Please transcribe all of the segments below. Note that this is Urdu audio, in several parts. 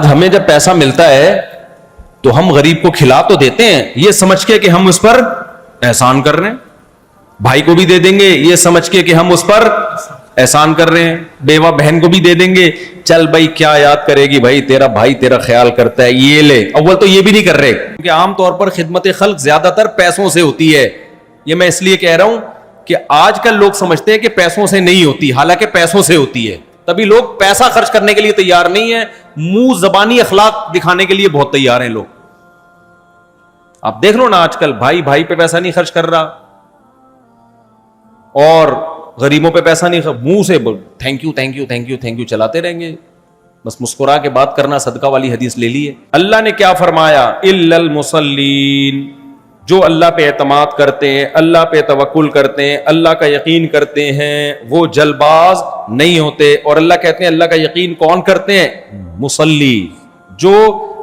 آج ہمیں جب پیسہ ملتا ہے تو ہم غریب کو کھلا تو دیتے ہیں یہ سمجھ کے کہ ہم اس پر احسان کر رہے ہیں, بھائی کو بھی دے دیں گے یہ سمجھ کے کہ ہم اس پر احسان کر رہے ہیں, بیوہ بہن کو بھی دے دیں گے, چل بھائی کیا یاد کرے گی بھائی تیرا بھائی تیرا خیال کرتا ہے یہ لے. اول تو یہ بھی نہیں کر رہے کیونکہ عام طور پر خدمت خلق زیادہ تر پیسوں سے ہوتی ہے. یہ میں اس لیے کہہ رہا ہوں کہ آج کل لوگ سمجھتے ہیں کہ پیسوں سے نہیں ہوتی, حالانکہ پیسوں سے ہوتی ہے. تبھی لوگ پیسہ خرچ کرنے کے لیے تیار نہیں ہے, منہ زبانی اخلاق دکھانے کے لیے بہت تیار ہیں لوگ. آپ دیکھ لو نا آج کل بھائی بھائی پہ پیسہ نہیں خرچ کر رہا اور غریبوں پہ پیسہ نہیں, منہ سے thank you thank you thank you thank you چلاتے رہیں گے, بس مسکرا کے بات کرنا صدقہ والی حدیث لے لی ہے. اللہ نے کیا فرمایا, الا المصلین, جو اللہ پہ اعتماد کرتے ہیں, اللہ پہ توکل کرتے ہیں, اللہ کا یقین کرتے ہیں, وہ جلد باز نہیں ہوتے. اور اللہ کہتے ہیں اللہ کا یقین کون کرتے ہیں, مصلی, جو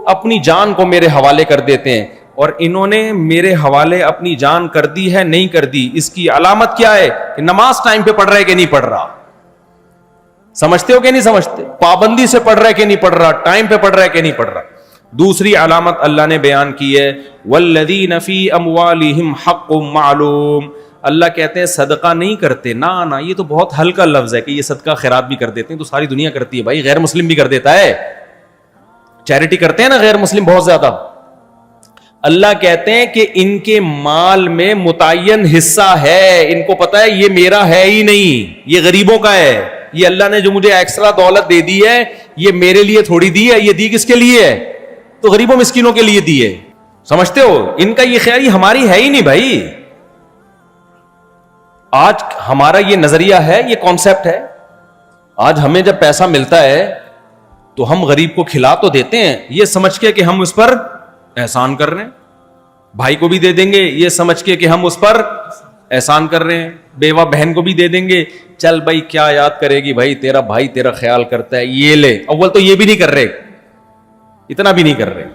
اپنی جان کو میرے حوالے کر دیتے ہیں. اور انہوں نے میرے حوالے اپنی جان کر دی ہے نہیں کر دی, اس کی علامت کیا ہے کہ نماز ٹائم پہ پڑھ رہا ہے کہ نہیں پڑھ رہا, سمجھتے ہو کہ نہیں سمجھتے, پابندی سے پڑھ رہا ہے کہ نہیں پڑھ رہا, ٹائم پہ پڑھ رہا ہے کہ نہیں پڑھ رہا. دوسری علامت اللہ نے بیان کی ہے, والذین فی اموالہم حق معلوم, اللہ کہتے ہیں صدقہ نہیں کرتے. نہ یہ تو بہت ہلکا لفظ ہے کہ یہ صدقہ خیرات بھی کر دیتے ہیں, تو ساری دنیا کرتی ہے بھائی, غیر مسلم بھی کر دیتا ہے, چیریٹی کرتے ہیں نا غیر مسلم بہت زیادہ. اللہ کہتے ہیں کہ ان کے مال میں متعین حصہ ہے, ان کو پتا ہے یہ میرا ہے ہی نہیں, یہ غریبوں کا ہے. یہ اللہ نے جو مجھے ایکسٹرا دولت دے دی ہے یہ میرے لیے تھوڑی دی ہے, یہ دی کس کے لیے ہے, تو غریبوں مسکینوں کے لیے دی ہے. سمجھتے ہو, ان کا یہ خیال ہماری ہے ہی نہیں بھائی. آج ہمارا یہ نظریہ ہے, یہ کانسیپٹ ہے. آج ہمیں جب پیسہ ملتا ہے تو ہم غریب کو کھلا تو دیتے ہیں یہ سمجھ کے کہ ہم اس پر احسان کر رہے ہیں, بھائی کو بھی دے دیں گے یہ سمجھ کے کہ ہم اس پر احسان کر رہے ہیں, بیوہ بہن کو بھی دے دیں گے, چل بھائی کیا یاد کرے گی بھائی تیرا بھائی تیرا خیال کرتا ہے یہ لے. اول تو یہ بھی نہیں کر رہے, اتنا بھی نہیں کر رہے.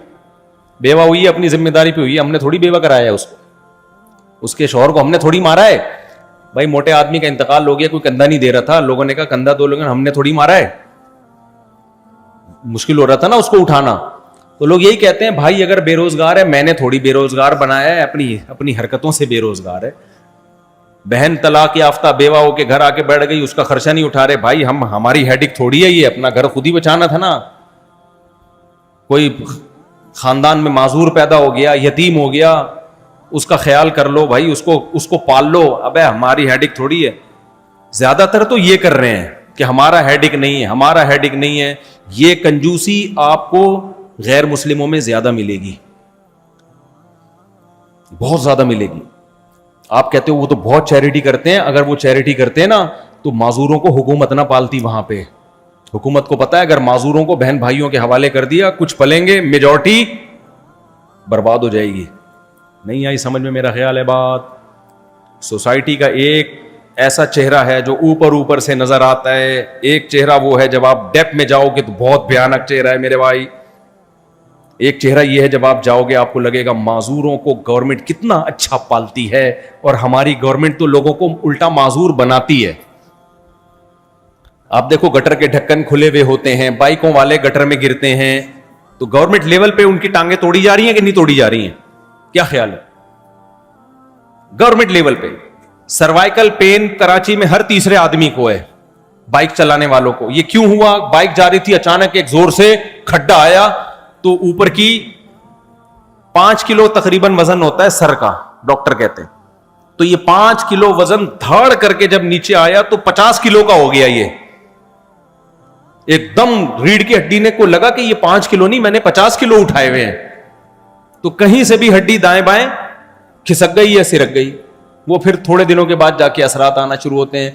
بیوہ ہوئی ہے اپنی ذمہ داری پہ ہوئی ہے, ہم نے تھوڑی بیوہ کرایا ہے اس کو, اس کے شوہر کو ہم نے تھوڑی مارا ہے. بھائی موٹے آدمی کا انتقال ہو گیا, کوئی کندھا نہیں دے رہا تھا, لوگوں نے کہا کندھا دو, لوگوں نے, ہم نے تھوڑی مارا ہے, مشکل ہو رہا تھا نا اس کو اٹھانا. تو لوگ یہی کہتے ہیں بھائی اگر بے روزگار ہے میں نے تھوڑی بے روزگار بنایا ہے, اپنی حرکتوں سے بے روزگار ہے. بہن طلاق یافتہ بیوہ ہو کے گھر آ کے بیٹھ گئی, اس کا خرچہ نہیں اٹھا رہے. بھائی ہماری ہیڈک تھوڑی ہے یہ, اپنا گھر خود ہی بچانا تھا نا. کوئی خاندان میں معذور پیدا ہو گیا, یتیم ہو گیا, اس کا خیال کر لو بھائی, اس کو پال لو. ابے ہماری ہیڈک تھوڑی ہے. زیادہ تر تو یہ کر رہے ہیں کہ ہمارا ہیڈک نہیں ہے, ہمارا ہیڈک نہیں ہے. یہ کنجوسی آپ کو غیر مسلموں میں زیادہ ملے گی, بہت زیادہ ملے گی. آپ کہتے ہو وہ تو بہت چیریٹی کرتے ہیں, اگر وہ چیریٹی کرتے ہیں نا تو معذوروں کو حکومت نہ پالتی. وہاں پہ حکومت کو پتا ہے اگر معذوروں کو بہن بھائیوں کے حوالے کر دیا کچھ پلیں گے, میجورٹی برباد ہو جائے گی. نہیں آئی سمجھ میں میرا خیال ہے بات. سوسائٹی کا ایک ایسا چہرہ ہے جو اوپر سے نظر آتا ہے, ایک چہرہ وہ ہے جب آپ ڈیپ میں جاؤ گے تو بہت بھیانک چہرہ ہے میرے بھائی. ایک چہرہ یہ ہے جب آپ جاؤ گے آپ کو لگے گا معذوروں کو گورنمنٹ کتنا اچھا پالتی ہے, اور ہماری گورنمنٹ تو لوگوں کو الٹا معذور بناتی ہے. آپ دیکھو گٹر کے ڈھکن کھلے ہوئے ہوتے ہیں, بائکوں والے گٹر میں گرتے ہیں, تو گورنمنٹ لیول پہ ان کی ٹانگیں توڑی جا رہی ہیں کہ نہیں توڑی جا رہی ہیں, کیا خیال ہے؟ گورنمنٹ لیول پہ سروائیکل پین کراچی میں ہر تیسرے آدمی کو ہے, بائک چلانے والوں کو. یہ کیوں ہوا؟ بائک جا رہی تھی, اچانک ایک زور سے کھڈا آیا تو اوپر کی 5 کلو تقریباً وزن ہوتا ہے سر کا, ڈاکٹر کہتے ہیں. تو یہ 5 کلو وزن دھاڑ کر کے جب نیچے آیا تو 50 کلو کا ہو گیا. یہ ایک دم ریڑھ کی ہڈی نے کو لگا کہ یہ 5 کلو نہیں, میں نے 50 کلو اٹھائے ہوئے ہیں. تو کہیں سے بھی ہڈی دائیں بائیں کھسک گئی یا سرک گئی. وہ پھر تھوڑے دنوں کے بعد جا کے اثرات آنا شروع ہوتے ہیں.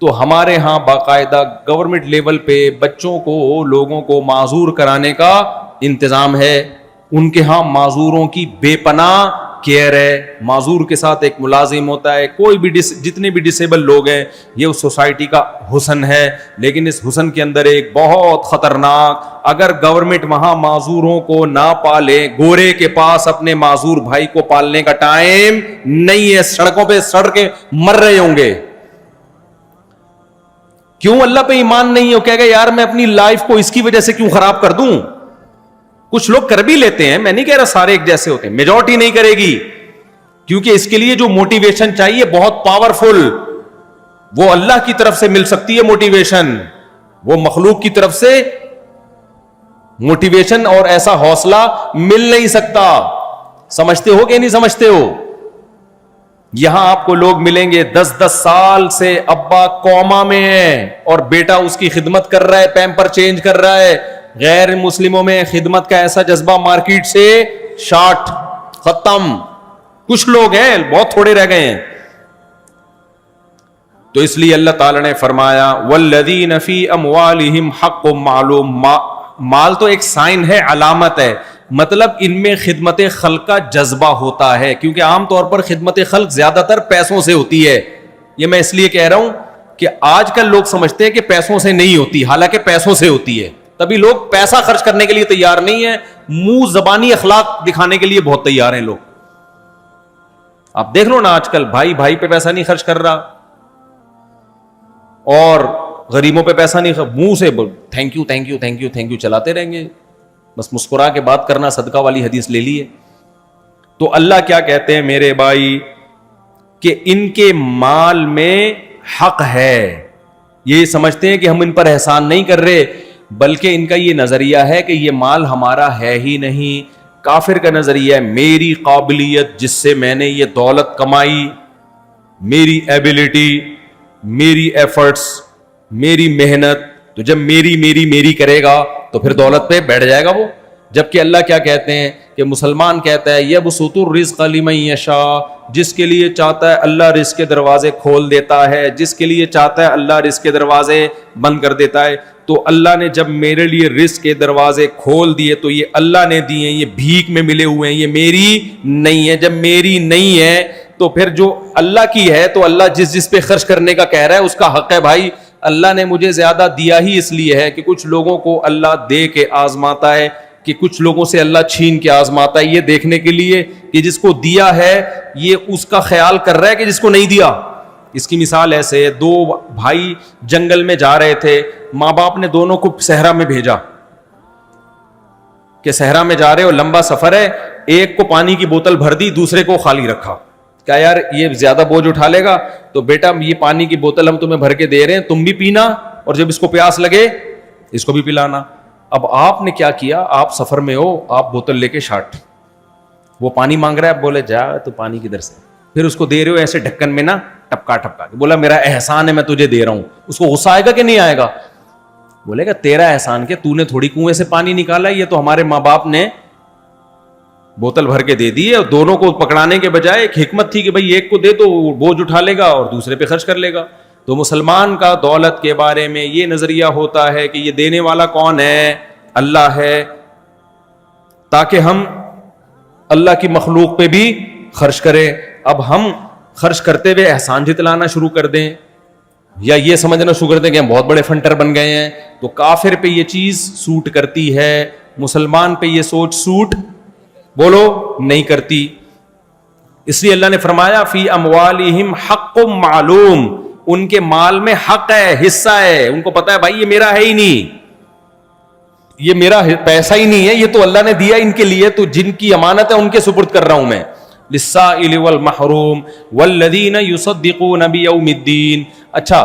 تو ہمارے ہاں باقاعدہ گورنمنٹ لیول پہ بچوں کو, لوگوں کو معذور کرانے کا انتظام ہے. ان کے ہاں معذوروں کی بے پناہ کیئر ہے. معذور کے ساتھ ایک ملازم ہوتا ہے, کوئی بھی جتنے بھی ڈسیبل لوگ ہیں, یہ اس سوسائٹی کا حسن ہے. لیکن اس حسن کے اندر ایک بہت خطرناک, اگر گورنمنٹ وہاں معذوروں کو نہ پالے, گورے کے پاس اپنے معذور بھائی کو پالنے کا ٹائم نہیں ہے, سڑکوں پہ سڑ کے مر رہے ہوں گے. کیوں؟ اللہ پہ ایمان نہیں ہے. وہ کہے گا یار میں اپنی لائف کو اس کی وجہ سے کیوں خراب کر دوں, کچھ لوگ کر بھی لیتے ہیں, میں نہیں کہہ رہا سارے ایک جیسے ہوتے ہیں, میجورٹی نہیں کرے گی, کیونکہ اس کے لیے جو موٹیویشن چاہیے بہت پاورفل, وہ اللہ کی طرف سے مل سکتی ہے موٹیویشن, وہ مخلوق کی طرف سے موٹیویشن اور ایسا حوصلہ مل نہیں سکتا. سمجھتے ہو کہ نہیں سمجھتے ہو؟ یہاں آپ کو لوگ ملیں گے 10 سال سے ابا کوما میں ہے اور بیٹا اس کی خدمت کر رہا ہے, پیمپر چینج کر رہا ہے. غیر مسلموں میں خدمت کا ایسا جذبہ مارکیٹ سے شارٹ ختم. کچھ لوگ ہیں, بہت تھوڑے رہ گئے ہیں. تو اس لیے اللہ تعالی نے فرمایا والذین فی اموالہم حق معلوم. مال تو ایک سائن ہے, علامت ہے, مطلب ان میں خدمت خلق کا جذبہ ہوتا ہے, کیونکہ عام طور پر خدمت خلق زیادہ تر پیسوں سے ہوتی ہے. یہ میں اس لیے کہہ رہا ہوں کہ آج کل لوگ سمجھتے ہیں کہ پیسوں سے نہیں ہوتی, حالانکہ پیسوں سے ہوتی ہے. تبھی لوگ پیسہ خرچ کرنے کے لیے تیار نہیں ہے, منہ زبانی اخلاق دکھانے کے لیے بہت تیار ہیں لوگ. آپ دیکھ لو نا, آج کل بھائی بھائی پہ پیسہ نہیں خرچ کر رہا اور غریبوں پہ پیسہ نہیں, منہ سے thank you thank you thank you thank you چلاتے رہیں گے, بس مسکرا کے بات کرنا. صدقہ والی حدیث لے لیے. تو اللہ کیا کہتے ہیں میرے بھائی, کہ ان کے مال میں حق ہے. یہ سمجھتے ہیں کہ ہم ان پر احسان نہیں کر رہے, بلکہ ان کا یہ نظریہ ہے کہ یہ مال ہمارا ہے ہی نہیں. کافر کا نظریہ ہے میری قابلیت جس سے میں نے یہ دولت کمائی, میری ایبلٹی, میری ایفرٹس, میری محنت, تو جب میری میری میری کرے گا تو پھر دولت پہ بیٹھ جائے گا وہ. جبکہ اللہ کیا کہتے ہیں کہ مسلمان کہتا ہے یبسط الرزق لمن یشاء, جس کے لیے چاہتا ہے اللہ رزق کے دروازے کھول دیتا ہے, جس کے لیے چاہتا ہے اللہ رزق کے دروازے بند کر دیتا ہے. تو اللہ نے جب میرے لیے رزق کے دروازے کھول دیے تو یہ اللہ نے دیے, یہ بھیک میں ملے ہوئے ہیں, یہ میری نہیں ہے. جب میری نہیں ہے تو پھر جو اللہ کی ہے تو اللہ جس پہ خرچ کرنے کا کہہ رہا ہے اس کا حق ہے. بھائی اللہ نے مجھے زیادہ دیا ہی اس لیے ہے کہ کچھ لوگوں کو اللہ دے کے آزماتا ہے, کہ کچھ لوگوں سے اللہ چھین کے آزماتا ہے, یہ دیکھنے کے لیے کہ جس کو دیا ہے یہ اس کا خیال کر رہا ہے کہ جس کو نہیں دیا. اس کی مثال ایسے, 2 بھائی جنگل میں جا رہے تھے, ماں باپ نے دونوں کو صحرا میں بھیجا کہ صحرا میں جا رہے ہو, لمبا سفر ہے, ایک کو پانی کی بوتل بھر دی, دوسرے کو خالی رکھا. کیا یار یہ زیادہ بوجھ اٹھا لے گا, تو بیٹا یہ پانی کی بوتل ہم تمہیں بھر کے دے رہے ہیں, تم بھی پینا اور جب اس کو پیاس لگے اس کو بھی پلانا. اب آپ نے کیا کیا, آپ سفر میں ہو, آپ بوتل لے کے شاٹ, وہ پانی مانگ رہا ہے, بولے جا تو پانی کدھر سے, پھر اس کو دے رہے ہو ایسے ڈھکن میں نا ٹپکا ٹپکا کے, بولا میرا احسان ہے میں تجھے دے رہا ہوں. اس کو غصہ آئے گا کہ نہیں آئے گا؟ بولے گا تیرا احسان کیا, تو نے تھوڑی کنویں سے پانی نکالا, یہ تو ہمارے ماں باپ نے بوتل بھر کے دے دی, اور دونوں کو پکڑانے کے بجائے ایک حکمت تھی کہ بھائی ایک کو دے تو بوجھ اٹھا لے گا اور دوسرے پہ خرچ کر لے گا. تو مسلمان کا دولت کے بارے میں یہ نظریہ ہوتا ہے کہ یہ دینے والا کون ہے, اللہ ہے, تاکہ ہم اللہ کی مخلوق پہ بھی خرچ کریں. اب ہم خرچ کرتے ہوئے احسان جتلانا شروع کر دیں یا یہ سمجھنا شروع کر دیں کہ ہم بہت بڑے فنٹر بن گئے ہیں, تو کافر پہ یہ چیز سوٹ کرتی ہے, مسلمان پہ یہ سوچ سوٹ بولو نہیں کرتی. اس لیے اللہ نے فرمایا فی اموالہم حق معلوم, ان کے مال میں حق ہے, حصہ ہے, ان کو پتا ہے بھائی یہ میرا ہے ہی نہیں, یہ میرا پیسہ ہی نہیں ہے, یہ تو اللہ نے دیا ان کے لیے, تو جن کی امانت ہے ان کے سپرد کر رہا ہوں میں. للسائل والمحروم والذین یصدقون بیوم الدین. اچھا,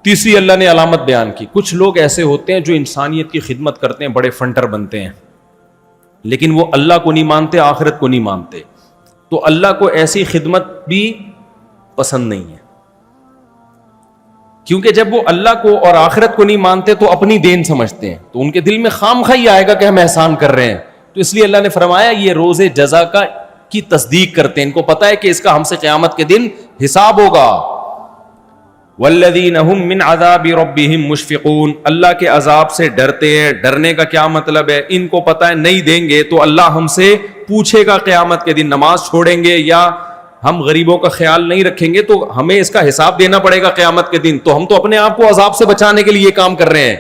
تیسری اللہ نے علامت بیان کی, کچھ لوگ ایسے ہوتے ہیں جو انسانیت کی خدمت کرتے ہیں, بڑے فنٹر بنتے ہیں, لیکن وہ اللہ کو نہیں مانتے, آخرت کو نہیں مانتے. تو اللہ کو ایسی خدمت بھی پسند نہیں ہے, کیونکہ جب وہ اللہ کو اور آخرت کو نہیں مانتے تو اپنی دین سمجھتے ہیں, تو ان کے دل میں خام خواہ آئے گا کہ ہم احسان کر رہے ہیں. تو اس لیے اللہ نے فرمایا یہ روز جزا کی تصدیق کرتے ہیں, ان کو پتا ہے کہ اس کا ہم سے قیامت کے دن حساب ہوگا. والذین هم من عذاب ربهم مشفقون, اللہ کے عذاب سے ڈرتے ہیں. ڈرنے کا کیا مطلب ہے, ان کو پتا ہے نہیں دیں گے تو اللہ ہم سے پوچھے گا قیامت کے دن, نماز چھوڑیں گے یا ہم غریبوں کا خیال نہیں رکھیں گے تو ہمیں اس کا حساب دینا پڑے گا قیامت کے دن. تو ہم تو اپنے آپ کو عذاب سے بچانے کے لیے یہ کام کر رہے ہیں,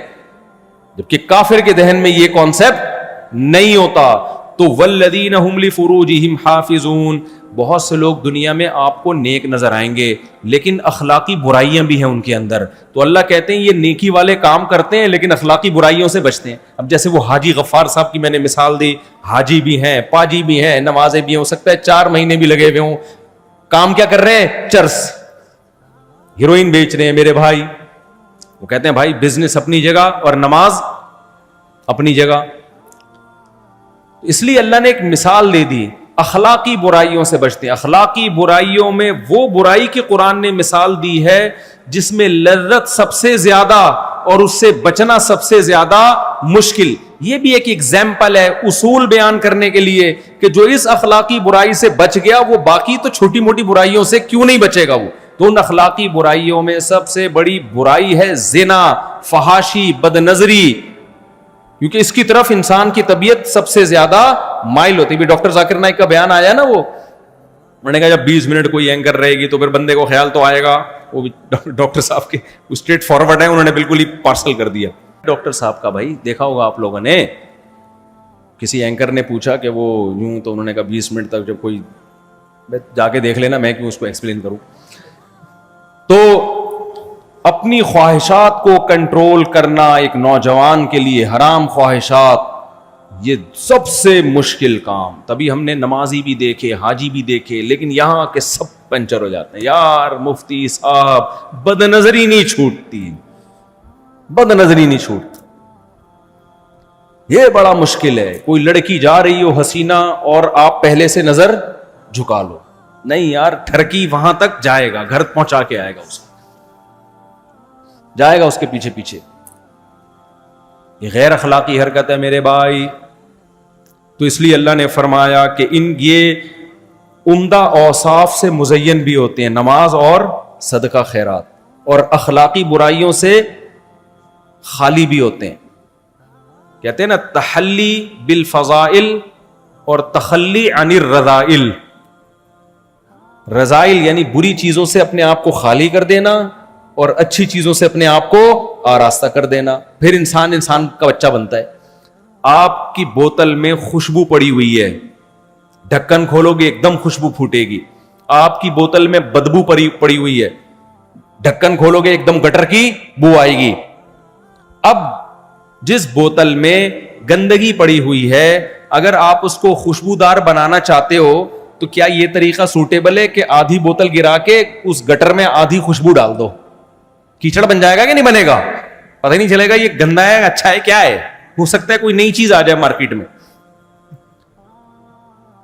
جبکہ کافر کے ذہن میں یہ کانسیپٹ نہیں ہوتا. تو والذین هم لفروجہم حافظون، بہت سے لوگ دنیا میں آپ کو نیک نظر آئیں گے لیکن اخلاقی برائیاں بھی ہیں ان کے اندر. تو اللہ کہتے ہیں یہ نیکی والے کام کرتے ہیں لیکن اخلاقی برائیوں سے بچتے ہیں. اب جیسے وہ حاجی غفار صاحب کی میں نے مثال دی، حاجی بھی ہیں، پاجی بھی ہیں، نمازیں بھی ہیں، ہو سکتا ہے 4 مہینے بھی لگے ہوئے ہوں، کام کیا کر رہے ہیں؟ چرس، ہیروئن بیچ رہے ہیں میرے بھائی. وہ کہتے ہیں بھائی بزنس اپنی جگہ اور نماز اپنی جگہ. اس لیے اللہ نے ایک مثال دے دی، اخلاقی برائیوں سے بچتے ہیں. اخلاقی برائیوں میں وہ برائی کی قرآن نے مثال دی ہے جس میں لذت سب سے زیادہ اور اس سے بچنا سب سے زیادہ مشکل. یہ بھی ایک ایگزامپل ہے اصول بیان کرنے کے لیے کہ جو اس اخلاقی برائی سے بچ گیا وہ باقی تو چھوٹی موٹی برائیوں سے کیوں نہیں بچے گا. وہ تو ان اخلاقی برائیوں میں سب سے بڑی برائی ہے زنا، فحاشی، بد نظری، کیونکہ اس کی طرف انسان کی طبیعت سب سے زیادہ مائل ہوتی ہے. ڈاکٹر ذاکر نائک کا بیان آیا نا، وہ میں نے کہا جب 20 منٹ کوئی اینکر رہے گی تو پھر بندے کو خیال تو آئے گا. وہ بھی ڈاکٹر صاحب کے اسٹریٹ فارورڈ ہیں، انہوں نے بالکل ہی پارسل کر دیا. ڈاکٹر صاحب کا بھائی دیکھا ہوگا آپ لوگوں نے، کسی اینکر نے پوچھا کہ وہ یوں، تو انہوں نے کہا 20 منٹ تک جب کوئی جا کے دیکھ لینا، میں کیوں اس کو ایکسپلین کروں. تو اپنی خواہشات کو کنٹرول کرنا ایک نوجوان کے لیے، حرام خواہشات، یہ سب سے مشکل کام. تبھی ہم نے نمازی بھی دیکھے، حاجی بھی دیکھے، لیکن یہاں کے سب پنچر ہو جاتے ہیں. یار مفتی صاحب بد نظری نہیں چھوٹتی، بد نظری نہیں چھوٹتی، یہ بڑا مشکل ہے. کوئی لڑکی جا رہی ہو حسینہ اور آپ پہلے سے نظر جھکا لو، نہیں یار ٹھرکی وہاں تک جائے گا، گھر پہنچا کے آئے گا، اس جائے گا اس کے پیچھے پیچھے. یہ غیر اخلاقی حرکت ہے میرے بھائی. تو اس لیے اللہ نے فرمایا کہ یہ عمدہ اوصاف سے مزین بھی ہوتے ہیں، نماز اور صدقہ خیرات، اور اخلاقی برائیوں سے خالی بھی ہوتے ہیں. کہتے ہیں نا تحلی بالفضائل اور تخلی عن الرذائل. رذائل یعنی بری چیزوں سے اپنے آپ کو خالی کر دینا اور اچھی چیزوں سے اپنے آپ کو آراستہ کر دینا. پھر انسان کا بچہ بنتا ہے. آپ کی بوتل میں خوشبو پڑی ہوئی ہے، ڈھکن کھولو گے ایک دم خوشبو پھوٹے گی. آپ کی بوتل میں بدبو پڑی ہوئی ہے، ڈھکن کھولو گے ایک دم گٹر کی بو آئے گی. اب جس بوتل میں گندگی پڑی ہوئی ہے، اگر آپ اس کو خوشبودار بنانا چاہتے ہو تو کیا یہ طریقہ سوٹیبل ہے کہ آدھی بوتل گرا کے اس گٹر میں آدھی خوشبو ڈال دو؟ کیچڑ بن جائے گا کہ نہیں بنے گا؟ پتہ نہیں چلے گا یہ گندا ہے اچھا ہے کیا ہے. ہو سکتا ہے کوئی نئی چیز آ جائے مارکیٹ میں.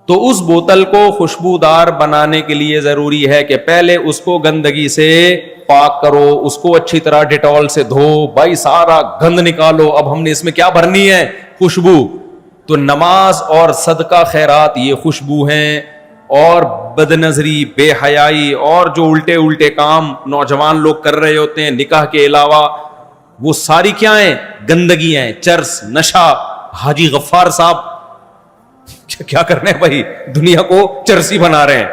تو اس بوتل کو خوشبودار بنانے کے لیے ضروری ہے کہ پہلے اس کو گندگی سے پاک کرو، اس کو اچھی طرح ڈیٹول سے دھو، بھائی سارا گند نکالو. اب ہم نے اس میں کیا بھرنی ہے؟ خوشبو. تو نماز اور صدقہ خیرات یہ خوشبو ہیں، اور بد نظری، بے حیائی اور جو الٹے الٹے کام نوجوان لوگ کر رہے ہوتے ہیں نکاح کے علاوہ، وہ ساری کیا ہیں؟ گندگیاں ہیں. چرس، نشہ. حاجی غفار صاحب کیا کر رہے ہیں بھائی؟ دنیا کو چرسی بنا رہے ہیں.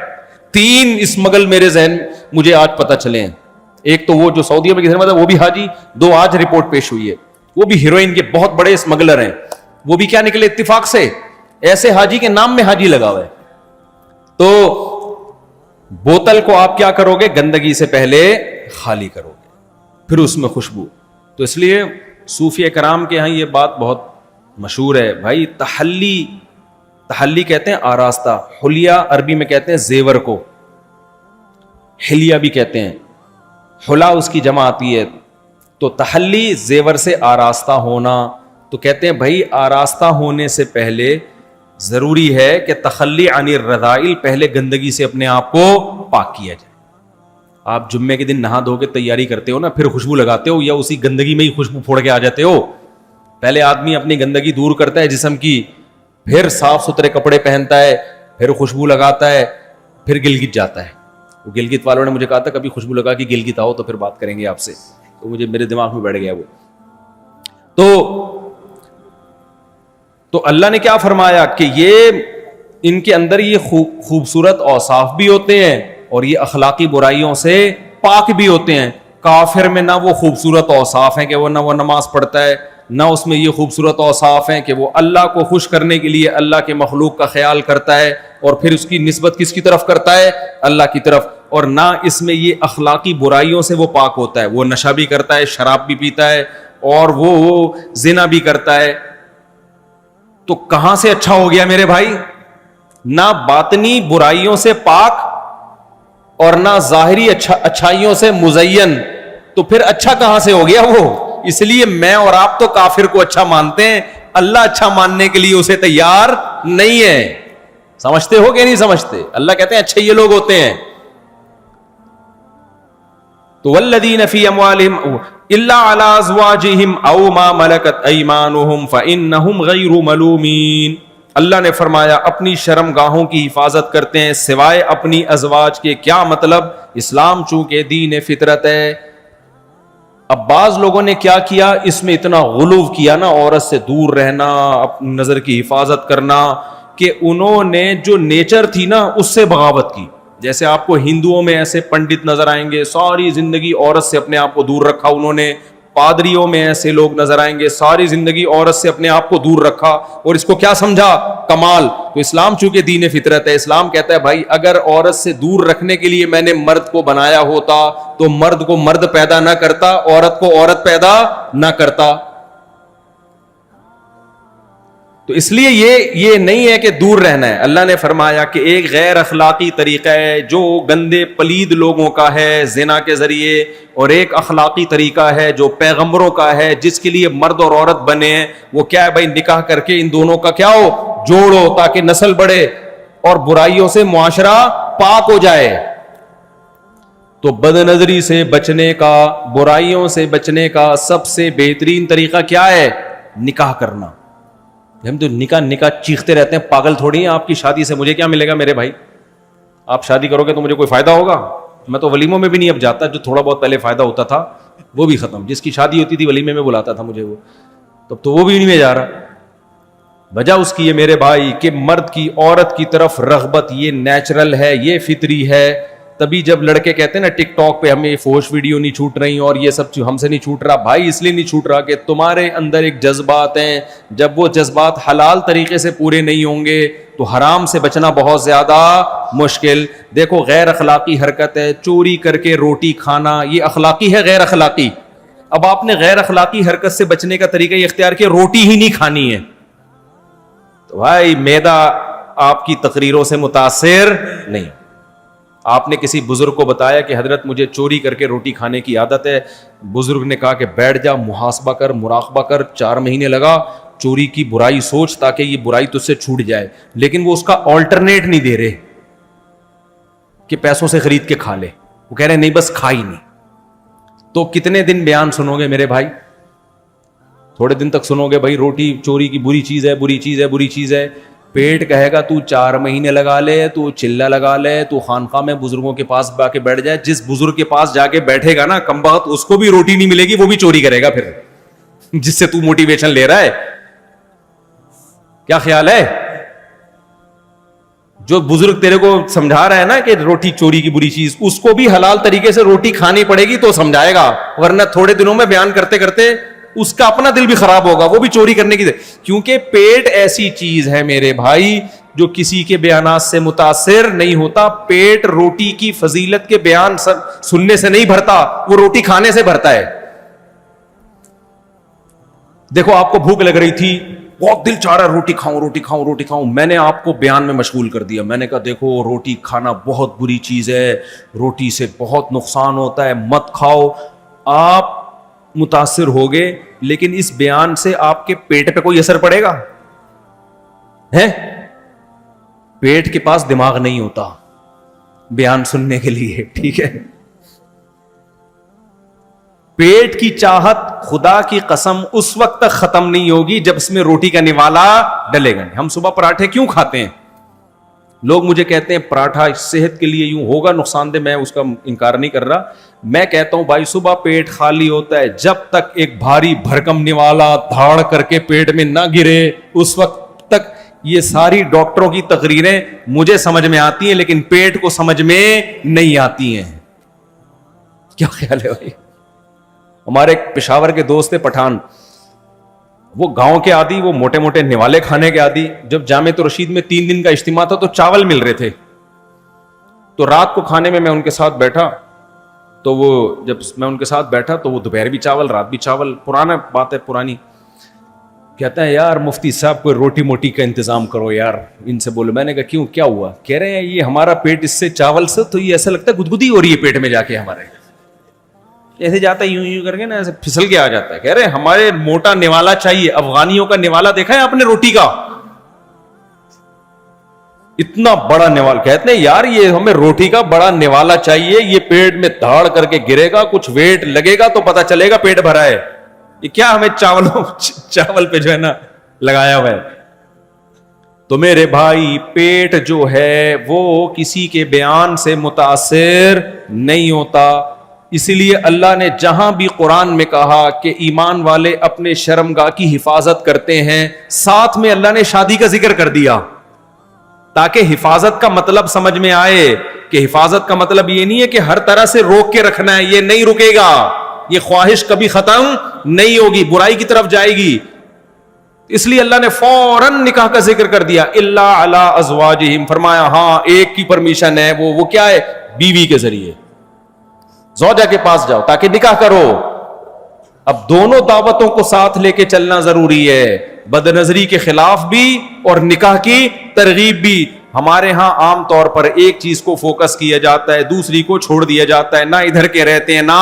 3 اسمگل میرے ذہن مجھے آج پتہ چلے ہیں. ایک تو وہ جو سعودیہ میں کسی نے وہ بھی حاجی، 2 آج رپورٹ پیش ہوئی ہے، وہ بھی ہیروئن کے بہت بڑے اسمگلر ہیں. وہ بھی کیا نکلے اتفاق سے؟ ایسے حاجی کے نام میں حاجی لگا ہوا ہے. تو بوتل کو آپ کیا کرو گے؟ گندگی سے پہلے خالی کرو گے، پھر اس میں خوشبو. تو اس لیے صوفیہ کرام کے ہاں یہ بات بہت مشہور ہے بھائی. تحلی کہتے ہیں آراستہ، حلیہ عربی میں کہتے ہیں زیور کو، حلیہ بھی کہتے ہیں. حلا اس کی جمع آتی ہے. تو تحلی زیور سے آراستہ ہونا. تو کہتے ہیں بھائی آراستہ ہونے سے پہلے ضروری ہے کہ تخلی عن الرذائل، پہلے گندگی سے اپنے آپ کو پاک کیا جائے. آپ جمعے کے دن نہا دھو کے تیاری کرتے ہو نا، پھر خوشبو لگاتے ہو یا اسی گندگی میں ہی خوشبو پھوڑ کے آ جاتے ہو؟ پہلے آدمی اپنی گندگی دور کرتا ہے جسم کی، پھر صاف ستھرے کپڑے پہنتا ہے، پھر خوشبو لگاتا ہے، پھر گلگت جاتا ہے. وہ گلگت والوں نے مجھے کہا تھا کبھی خوشبو لگا کے گلگت آؤ تو پھر بات کریں گے آپ سے. تو مجھے میرے دماغ میں بیٹھ گیا وہ. تو اللہ نے کیا فرمایا کہ یہ ان کے اندر یہ خوبصورت اوصاف بھی ہوتے ہیں اور یہ اخلاقی برائیوں سے پاک بھی ہوتے ہیں. کافر میں نہ وہ خوبصورت اوصاف ہیں کہ وہ نہ وہ نماز پڑھتا ہے، نہ اس میں یہ خوبصورت اوصاف ہیں کہ وہ اللہ کو خوش کرنے کے لیے اللہ کے مخلوق کا خیال کرتا ہے اور پھر اس کی نسبت کس کی طرف کرتا ہے؟ اللہ کی طرف. اور نہ اس میں یہ اخلاقی برائیوں سے وہ پاک ہوتا ہے. وہ نشہ بھی کرتا ہے, شراب بھی پیتا ہے, اور وہ زنا بھی کرتا ہے. تو کہاں سے اچھا ہو گیا میرے بھائی؟ نہ باطنی برائیوں سے پاک اور نہ ظاہری اچھائیوں سے مزین, تو پھر اچھا کہاں سے ہو گیا وہ؟ اس لیے میں اور آپ تو کافر کو اچھا مانتے ہیں, اللہ اچھا ماننے کے لیے اسے تیار نہیں ہے. سمجھتے ہو کہ نہیں سمجھتے؟ اللہ کہتے ہیں اچھے یہ لوگ ہوتے ہیں. تو والذین فی اموالہم الا علی ازواجہم او ما ملکت ایمانہم فانہم غیر ملومین. اللہ نے فرمایا اپنی شرم گاہوں کی حفاظت کرتے ہیں سوائے اپنی ازواج کے. کیا مطلب؟ اسلام چونکہ دین فطرت ہے. اب بعض لوگوں نے کیا کیا, اس میں اتنا غلو کیا نا, عورت سے دور رہنا, اپنی نظر کی حفاظت کرنا, کہ انہوں نے جو نیچر تھی نا اس سے بغاوت کی. جیسے آپ کو ہندوؤں میں ایسے پنڈت نظر آئیں گے, ساری زندگی عورت سے اپنے آپ کو دور رکھا انہوں نے. پادریوں میں ایسے لوگ نظر آئیں گے, ساری زندگی عورت سے اپنے آپ کو دور رکھا, اور اس کو کیا سمجھا؟ کمال. تو اسلام چونکہ دین فطرت ہے, اسلام کہتا ہے بھائی اگر عورت سے دور رکھنے کے لیے میں نے مرد کو بنایا ہوتا تو مرد کو مرد پیدا نہ کرتا, عورت کو عورت پیدا نہ کرتا. تو اس لیے یہ نہیں ہے کہ دور رہنا ہے. اللہ نے فرمایا کہ ایک غیر اخلاقی طریقہ ہے جو گندے پلید لوگوں کا ہے زنا کے ذریعے, اور ایک اخلاقی طریقہ ہے جو پیغمبروں کا ہے جس کے لیے مرد اور عورت بنے ہیں. وہ کیا ہے بھائی؟ نکاح کر کے ان دونوں کا کیا ہو؟ جوڑو, تاکہ نسل بڑھے اور برائیوں سے معاشرہ پاک ہو جائے. تو بد نظری سے بچنے کا, برائیوں سے بچنے کا سب سے بہترین طریقہ کیا ہے؟ نکاح کرنا. ہم تو نکاح چیختے رہتے ہیں, پاگل تھوڑی ہیں. آپ کی شادی سے مجھے کیا ملے گا میرے بھائی؟ آپ شادی کرو گے تو مجھے کوئی فائدہ ہوگا؟ میں تو ولیموں میں بھی نہیں اب جاتا, جو تھوڑا بہت پہلے فائدہ ہوتا تھا وہ بھی ختم. جس کی شادی ہوتی تھی ولیمے میں بلاتا تھا مجھے وہ, تب تو وہ بھی نہیں میں جا رہا. وجہ اس کی ہے میرے بھائی کہ مرد کی عورت کی طرف رغبت یہ نیچرل ہے, یہ فطری ہے. تبھی جب لڑکے کہتے ہیں نا ٹک ٹاک پہ ہمیں فوش ویڈیو نہیں چھوٹ رہی اور یہ سب ہم سے نہیں چھوٹ رہا, بھائی اس لیے نہیں چھوٹ رہا کہ تمہارے اندر ایک جذبات ہیں, جب وہ جذبات حلال طریقے سے پورے نہیں ہوں گے تو حرام سے بچنا بہت زیادہ مشکل. دیکھو غیر اخلاقی حرکت ہے چوری کر کے روٹی کھانا, یہ اخلاقی ہے غیر اخلاقی؟ اب آپ نے غیر اخلاقی حرکت سے بچنے کا طریقہ یہ اختیار کیا روٹی ہی نہیں کھانی ہے. تو بھائی میدا آپ کی تقریروں سے متاثر نہیں. آپ نے کسی بزرگ کو بتایا کہ حضرت مجھے چوری کر کے روٹی کھانے کی عادت ہے, بزرگ نے کہا کہ بیٹھ جا, محاسبہ کر, مراقبہ کر, 4 مہینے لگا, چوری کی برائی سوچ تاکہ یہ برائی تجھ سے چھوٹ جائے. لیکن وہ اس کا آلٹرنیٹ نہیں دے رہے کہ پیسوں سے خرید کے کھا لے, وہ کہہ رہے نہیں بس کھا ہی نہیں. تو کتنے دن بیان سنو گے میرے بھائی؟ تھوڑے دن تک سنو گے بھائی روٹی چوری کی بری چیز ہے, بری چیز ہے, بری چیز ہے. پیٹ کہے گا تو 4 مہینے لگا لے, تو چلہ لگا لے, تو خانقاہ میں بزرگوں کے پاس جا کے بیٹھ جائے. جس بزرگ کے پاس جا کے بیٹھے گا نا کمبخت, اس کو بھی روٹی نہیں ملے گی, وہ بھی چوری کرے گا پھر, جس سے تو موٹیویشن لے رہا ہے. کیا خیال ہے؟ جو بزرگ تیرے کو سمجھا رہا ہے نا کہ روٹی چوری کی بری چیز, اس کو بھی حلال طریقے سے روٹی کھانی پڑے گی تو سمجھائے گا, ورنہ تھوڑے دنوں میں بیان کرتے کرتے اس کا اپنا دل بھی خراب ہوگا, وہ بھی چوری کرنے کی. کیونکہ پیٹ ایسی چیز ہے میرے بھائی جو کسی کے بیانات سے متاثر نہیں ہوتا. پیٹ روٹی کی فضیلت کے بیان سننے سے نہیں بھرتا, وہ روٹی کھانے سے بھرتا ہے. دیکھو آپ کو بھوک لگ رہی تھی, بہت دل چاہ رہا ہے روٹی کھاؤں, روٹی کھاؤں, روٹی کھاؤں. میں نے آپ کو بیان میں مشغول کر دیا. میں نے کہا دیکھو روٹی کھانا بہت بری چیز ہے, روٹی سے بہت نقصان ہوتا ہے, مت کھاؤ. آپ متاثر ہوگے, لیکن اس بیان سے آپ کے پیٹ پہ کوئی اثر پڑے گا؟ ہے پیٹ کے پاس دماغ نہیں ہوتا بیان سننے کے لیے, ٹھیک ہے. پیٹ کی چاہت خدا کی قسم اس وقت تک ختم نہیں ہوگی جب اس میں روٹی کا نوالا ڈلے گا. ہم صبح پراٹھے کیوں کھاتے ہیں؟ لوگ مجھے کہتے ہیں پراٹھا صحت کے لیے یوں ہوگا نقصان دہ, میں اس کا انکار نہیں کر رہا. میں کہتا ہوں بھائی صبح پیٹ خالی ہوتا ہے, جب تک ایک بھاری بھرکم نوالا دھاڑ کر کے پیٹ میں نہ گرے اس وقت تک یہ ساری ڈاکٹروں کی تقریریں مجھے سمجھ میں آتی ہیں, لیکن پیٹ کو سمجھ میں نہیں آتی ہیں. کیا خیال ہے بھائی؟ ہمارے ایک پشاور کے دوست تھے پٹھان, وہ گاؤں کے عادی, وہ موٹے موٹے نوالے کھانے کے عادی. جب جامع رشید میں 3 دن کا اجتماع تھا تو چاول مل رہے تھے, تو رات کو کھانے میں ان کے ساتھ بیٹھا, تو وہ جب میں ان کے ساتھ بیٹھا تو وہ دوپہر بھی چاول رات بھی چاول, پرانا بات ہے پرانی. کہتا ہے یار مفتی صاحب کوئی روٹی موٹی کا انتظام کرو یار. ان سے بولے, میں نے کہا کیوں, کیا ہوا؟ کہہ رہے ہیں یہ ہمارا پیٹ اس سے چاول سے تو یہ ایسا لگتا ہے گدگدی ہو رہی ہے پیٹ میں جا کے, ہمارے ایسے جاتا ہے یوں کر کے نا, ایسے پھسل کے آ جاتا ہے. کہہ رہے ہیں ہمارے موٹا نوالا چاہیے. افغانیوں کا نوالا دیکھا ہے آپ نے روٹی کا, اتنا بڑا نوالا. کہتے ہیں یار یہ ہمیں روٹی کا بڑا نوالا چاہیے, یہ پیٹ میں دھاڑ کر کے گرے گا, کچھ ویٹ لگے گا تو پتا چلے گا پیٹ بھرا ہے. یہ کیا ہمیں چاول پہ جو ہے نا لگایا ہوا ہے. تو میرے بھائی پیٹ جو ہے وہ کسی کے بیان سے متاثر نہیں ہوتا. اسی لیے اللہ نے جہاں بھی قرآن میں کہا کہ ایمان والے اپنے شرمگاہ کی حفاظت کرتے ہیں, ساتھ میں اللہ نے شادی کا ذکر کر دیا تاکہ حفاظت کا مطلب سمجھ میں آئے کہ حفاظت کا مطلب یہ نہیں ہے کہ ہر طرح سے روک کے رکھنا ہے, یہ نہیں رکے گا, یہ خواہش کبھی ختم نہیں ہوگی, برائی کی طرف جائے گی. اس لیے اللہ نے فوراً نکاح کا ذکر کر دیا, الا علی ازواجہم, فرمایا ہاں ایک کی پرمیشن ہے, وہ کیا ہے, بیوی کے ذریعے زوجہ کے پاس جاؤ تاکہ نکاح کرو. اب دونوں دعوتوں کو ساتھ لے کے چلنا ضروری ہے, بد نظری کے خلاف بھی اور نکاح کی ترغیب بھی. ہمارے ہاں عام طور پر ایک چیز کو فوکس کیا جاتا ہے, دوسری کو چھوڑ دیا جاتا ہے. نہ ادھر کے رہتے ہیں نہ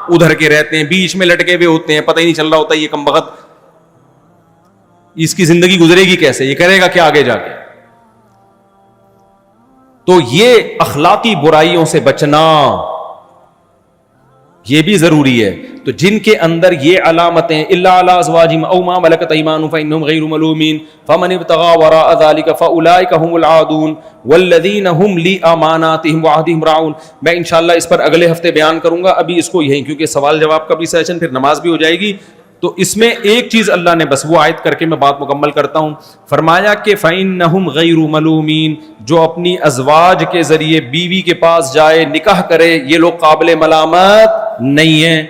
ادھر کے رہتے ہیں, بیچ میں لٹکے ہوئے ہوتے ہیں, پتہ ہی نہیں چل رہا ہوتا یہ کمبخت اس کی زندگی گزرے گی کیسے, یہ کرے گا کیا آگے جا کے. تو یہ اخلاقی برائیوں سے بچنا یہ بھی ضروری ہے. تو جن کے اندر یہ علامتیں, الا علی ازواجہم او ما ملکت ایمانہم فانہم غیر ملومین فمن ابتغى وراء ذلك فاولئک هم العادون والذین هم لاماناتہم وعہدہم راعون. میں انشاءاللہ اس پر اگلے ہفتے بیان کروں گا, ابھی اس کو یہیں, کیونکہ سوال جواب کا بھی سیشن, پھر نماز بھی ہو جائے گی. تو اس میں ایک چیز اللہ نے بس وہ آیت کر کے میں بات مکمل کرتا ہوں. فرمایا کہ فإنہم غیر ملومین, جو اپنی ازواج کے ذریعے بیوی کے پاس جائے نکاح کرے, یہ لوگ قابل ملامت نہیں ہیں.